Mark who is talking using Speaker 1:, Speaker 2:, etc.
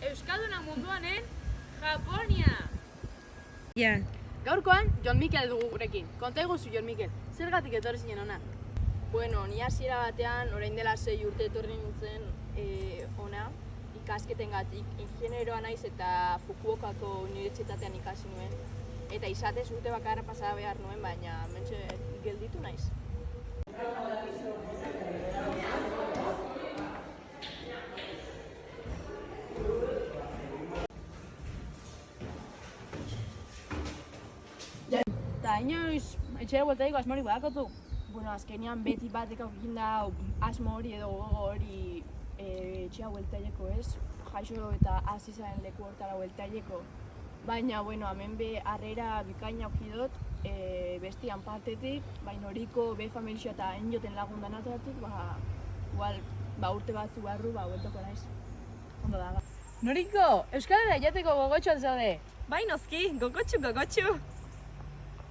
Speaker 1: Euskalduna munduanen Japonia!
Speaker 2: Ja.
Speaker 3: Gaurkoan, Jon Mikel dugu gurekin. Konta eguzu, Jon Mikel, zergatik etorri zinen hona?
Speaker 4: Bueno, ni hasiera batean, orain dela 6 urte etorri nintzen ona, ikasketengatik ingenieroa naiz eta Fukuokako unibertsitatean ikasi nuen. Eta izatez urte bakarra pasada behar nuen, baina mentxe gelditu naiz.
Speaker 3: Eta inoiz, etxera bueltaiko asmorik badakotzu?
Speaker 4: Bueno, azkenean beti batek aukin da asmo hori edo gogo hori etxea bueltaileko ez, jaixo eta hasi zaren leku hortara bueltaileko. Baina, bueno, hemen be harrera bikaina aukidot, bestian partetik, baina horiko be familia eta enjoten lagun danatatik, igual, urte batzu barru, bueltako naiz. Ondo da.
Speaker 3: Noriko, Euskaldera jateko gogotxoan zaude?
Speaker 2: Bai noski, gogotxu.